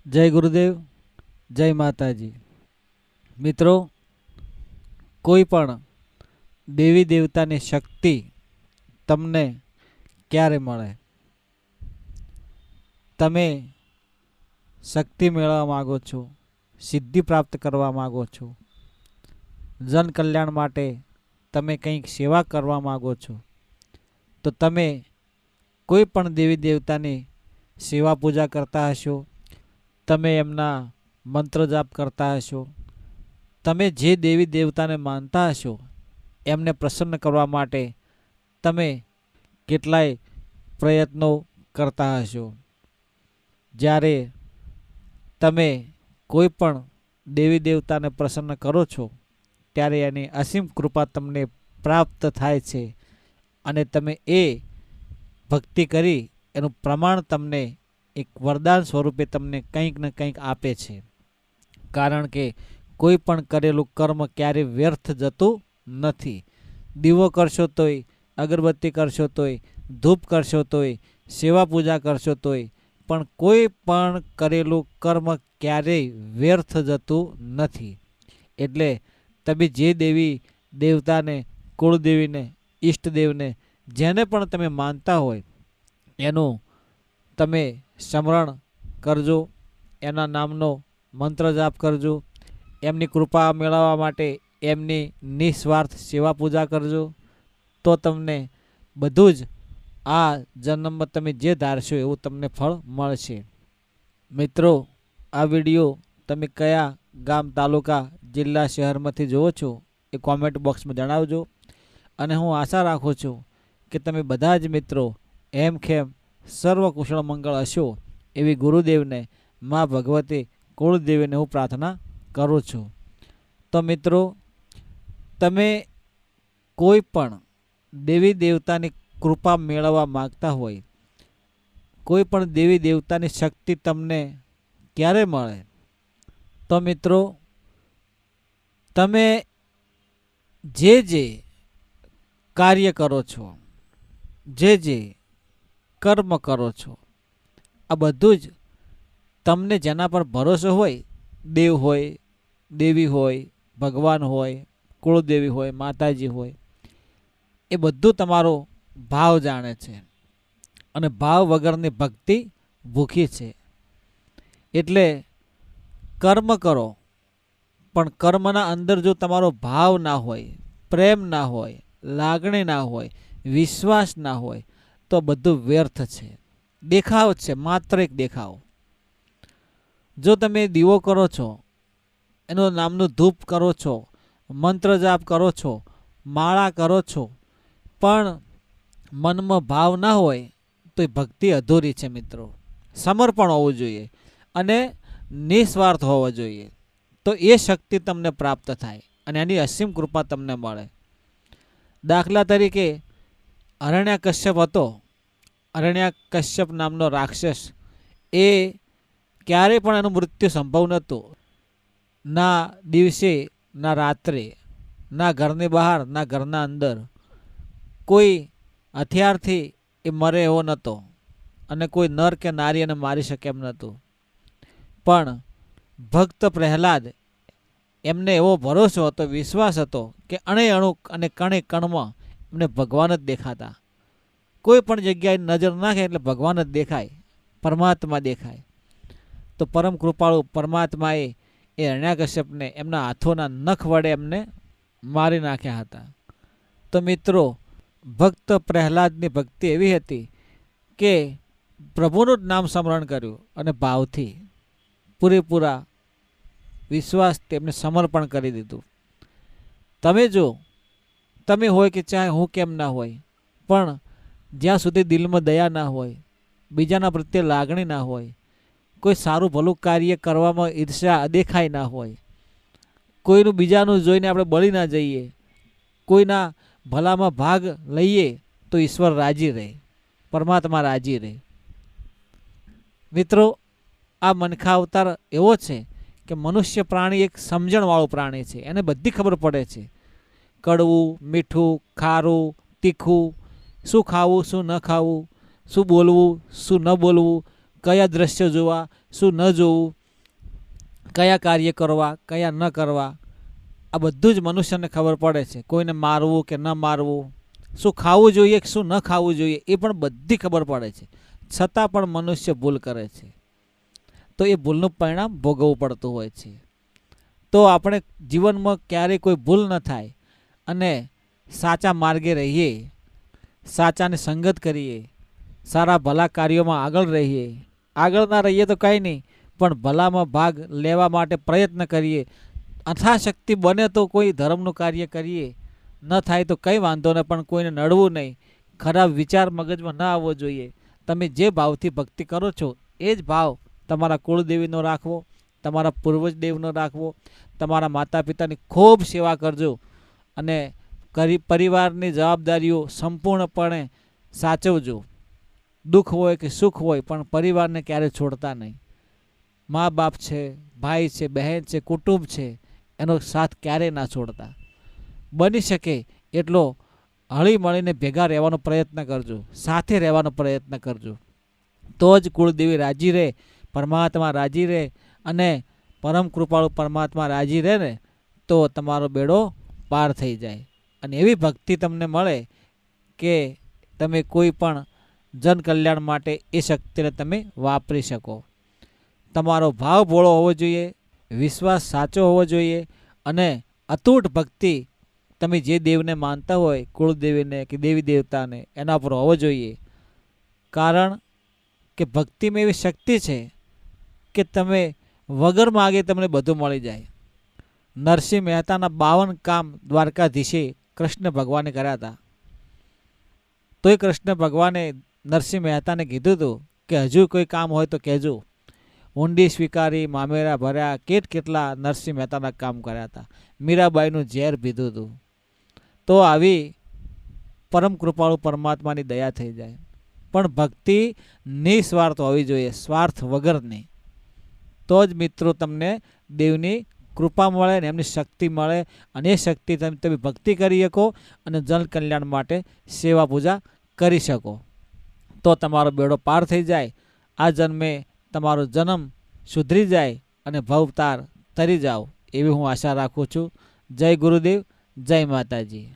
જય ગુરુદેવ, જય માતાજી. મિત્રો, કોઈ પણ દેવી દેવતાની શક્તિ તમને ક્યારે મળે? તમે શક્તિ મેળવવા માગો છો, સિદ્ધિ પ્રાપ્ત કરવા માગો છો, જન કલ્યાણ માટે તમે કંઈક સેવા કરવા માગો છો, તો તમે કોઈ પણ દેવી દેવતાની સેવા પૂજા કરતા હશો, તમે એમના મંત્ર જાપ કરતા હશો, તમે જે દેવી દેવતાને માનતા હશો એમને પ્રસન્ન કરવા માટે તમે કેટલાય પ્રયત્નો કરતા હશો. જ્યારે તમે કોઈ પણ દેવી દેવતાને પ્રસન્ન કરો છો ત્યારે એની અસીમ કૃપા તમને પ્રાપ્ત થાય છે અને તમે એ ભક્તિ કરી એનું પ્રમાણ તમને એક વરદાન સ્વરૂપે તમને કંઈક ને કંઈક આપે છે. કારણ કે કોઈ પણ કરેલું કર્મ ક્યારેય વ્યર્થ જતું નથી. દીવો કરશો તોય, અગરબત્તી કરશો તોય, ધૂપ કરશો તોય, સેવા પૂજા કરશો તોય, પણ કોઈ પણ કરેલું કર્મ ક્યારેય વ્યર્થ જતું નથી. એટલે તમે જે દેવી દેવતાને, કુળદેવીને, ઈષ્ટદેવને, જેને પણ તમે માનતા હોય એનું તમે સ્મરણ કરજો, એના નામનો મંત્ર જાપ કરજો, એમની કૃપા મેળવવા માટે એમની નિસ્વાર્થ સેવા પૂજા કરજો. તો તમને બધું જ આ જન્મમાં તમે જે ધારશો એવું તમને ફળ મળશે. મિત્રો, આ વિડીયો તમે કયા ગામ, તાલુકા, જિલ્લા, શહેરમાંથી જુઓ છો એ કોમેન્ટ બોક્સમાં જણાવજો. અને હું આશા રાખું છું કે તમે બધા જ મિત્રો હેમખેમ સર્વ કુશળ મંગળ હશો એવી ગુરુદેવને, મા ભગવતી કુળદેવીને હું પ્રાર્થના કરું છું. તો મિત્રો, તમે કોઈ પણ દેવી દેવતાની કૃપા મેળવવા માગતા હોય, કોઈ પણ દેવી દેવતાની શક્તિ તમને ક્યારે મળે? તો મિત્રો, તમે જે કાર્ય કરો છો, જે કર્મ કરો છો, આ બધું જ તમને જેના પર ભરોસો હોય, દેવ હોય, દેવી હોય, ભગવાન હોય, કુળદેવી હોય, માતાજી હોય, એ બધું તમારો ભાવ જાણે છે અને ભાવ વગરની ભક્તિ ભૂખી છે. એટલે કર્મ કરો, પણ કર્મના અંદર જો તમારો ભાવ ના હોય, પ્રેમ ના હોય, લાગણી ના હોય, વિશ્વાસ ના હોય, તો બધું વ્યર્થ છે, દેખાવ છે, માત્ર એક દેખાવ. જો તમે દીવો કરો છો, એનું નામનું ધૂપ કરો છો, મંત્ર જાપ કરો છો, માળા કરો છો, પણ મનમાં ભાવ ના હોય તો એ ભક્તિ અધૂરી છે. મિત્રો, સમર્પણ હોવું જોઈએ અને નિસ્વાર્થ હોવો જોઈએ, તો એ શક્તિ તમને પ્રાપ્ત થાય અને એની અસીમ કૃપા તમને મળે. દાખલા તરીકે અરણ્યકશ્યપ હતો. અરણ્યકશ્યપ નામનો રાક્ષસ, એ ક્યારેય પણ એનું મૃત્યુ સંભવ નહોતું. ના દિવસે, ના રાત્રે, ના ઘરની બહાર, ના ઘરના અંદર કોઈ હથિયારથી એ મરે એવો નહોતો અને કોઈ નર કે નારી એને મારી શકે એમ નહોતું. પણ ભક્ત પ્રહલાદ, એમને એવો ભરોસો હતો, વિશ્વાસ હતો કે અણે અણુ અને કણે કણમાં એમને ભગવાન જ દેખાતા. કોઈ પણ જગ્યાએ નજર નાખે એટલે ભગવાન જ દેખાય, પરમાત્મા દેખાય. તો પરમ કૃપાળુ પરમાત્માએ એ અરણ્યકશ્યપને એમના હાથોના નખ વડે એમને મારી નાખ્યા હતા. તો મિત્રો, ભક્ત પ્રહલાદની ભક્તિ એવી હતી કે પ્રભુનું જ નામ સ્મરણ કર્યું અને ભાવથી પૂરેપૂરા વિશ્વાસ તેમને સમર્પણ કરી દીધું. તમે જો, તમે હોય કે ચાહે હું કેમ ના હોય, પણ જ્યાં સુધી દિલમાં દયા ના હોય, બીજાના પ્રત્યે લાગણી ના હોય, કોઈ સારું ભલું કાર્ય કરવામાં ઈર્ષ્યા અદેખાઈ ના હોય, કોઈનું બીજાનું જોઈને આપણે બળી ના જઈએ, કોઈના ભલામાં ભાગ લઈએ તો ઈશ્વર રાજી રહે, પરમાત્મા રાજી રહે. મિત્રો, આ મનખા અવતાર એવો છે કે મનુષ્ય પ્રાણી એક સમજણવાળું પ્રાણી છે. એને બધી ખબર પડે છે, કડવું, મીઠું, ખારું, તીખું, શું ખાવું, શું ન ખાવું, શું બોલવું, શું ન બોલવું, કયા દ્રશ્યો જોવા, શું ન જોવું, કયા કાર્ય કરવા, કયા ન કરવા, આ બધું જ મનુષ્યને ખબર પડે છે. કોઈને મારવું કે ન મારવું, શું ખાવું જોઈએ કે શું ન ખાવું જોઈએ, એ પણ બધી ખબર પડે છે. છતાં પણ મનુષ્ય ભૂલ કરે છે, તો એ ભૂલનું પરિણામ ભોગવવું પડતું હોય છે. તો આપણે જીવનમાં ક્યારેય કોઈ ભૂલ ન થાય અને સાચા માર્ગે રહીએ, સાચાની સંગત કરીએ, સારા ભલા કાર્યોમાં આગળ રહીએ. આગળ ના રહીએ તો કંઈ નહીં, પણ ભલામાં ભાગ લેવા માટે પ્રયત્ન કરીએ. અથાશક્તિ બને તો કોઈ ધર્મનું કાર્ય કરીએ, ન થાય તો કંઈ વાંધો નહીં, પણ કોઈને નડવું નહીં. ખરાબ વિચાર મગજમાં ન આવવો જોઈએ. તમે જે ભાવથી ભક્તિ કરો છો એ જ ભાવ તમારા કુળદેવીનો રાખવો, તમારા પૂર્વજ દેવનો રાખવો. તમારા માતા પિતાની ખૂબ સેવા કરજો અને પરિવારની જવાબદારીઓ સંપૂર્ણપણે સાચવજો. દુઃખ હોય કે સુખ હોય, પણ પરિવારને ક્યારેય છોડતા નહીં. મા બાપ છે, ભાઈ છે, બહેન છે, કુટુંબ છે, એનો સાથ ક્યારેય ના છોડતા. બની શકે એટલો હળી મળીને ભેગા રહેવાનો પ્રયત્ન કરજો, સાથે રહેવાનો પ્રયત્ન કરજો. તો જ કુળદેવી રાજી રહે, પરમાત્મા રાજી રહે, અને પરમ કૃપાળુ પરમાત્મા રાજી રહે ને તો તમારો બેડો પાર થઈ જાય. અને એવી ભક્તિ તમને મળે કે તમે કોઈ પણ જન કલ્યાણ માટે એ શક્તિને તમે વાપરી શકો. તમારો ભાવ ભોળો હોવો જોઈએ, વિશ્વાસ સાચો હોવો જોઈએ, અને અતૂટ ભક્તિ તમે જે દેવને માનતા હોય, કુળદેવીને કે દેવી દેવતાને, એના પર હોવો જોઈએ. કારણ કે ભક્તિમાં એવી શક્તિ છે કે તમે વગર માગે તમને બધું મળી જાય. નરસિંહ મહેતાના 52 કામ દ્વારકાધીશે કૃષ્ણ ભગવાને કર્યા હતા. તોય કૃષ્ણ ભગવાને નરસિંહ મહેતાને કીધું હતું કે હજુ કોઈ કામ હોય તો કહેજો. ઊંડી સ્વીકારી, મામેરા ભર્યા, કેટલા નરસિંહ મહેતાના કામ કર્યા હતા. મીરાબાઈનું ઝેર પીધું હતું. તો આવી પરમ કૃપાળુ પરમાત્માની દયા થઈ જાય. પણ ભક્તિ નિસ્વાર્થ હોવી જોઈએ, સ્વાર્થ વગરની. તો જ મિત્રો તમને દેવની કૃપા મળે ને એમની શક્તિ મળે, અને એ શક્તિ તમે ભક્તિ કરી શકો અને જન કલ્યાણ માટે સેવા પૂજા કરી શકો. તો તમારો બેડો પાર થઈ જાય. આ જન્મે તમારો જન્મ સુધરી જાય અને ભવતાર તરી જાઓ, એવી હું આશા રાખું છું. જય ગુરુદેવ, જય માતાજી.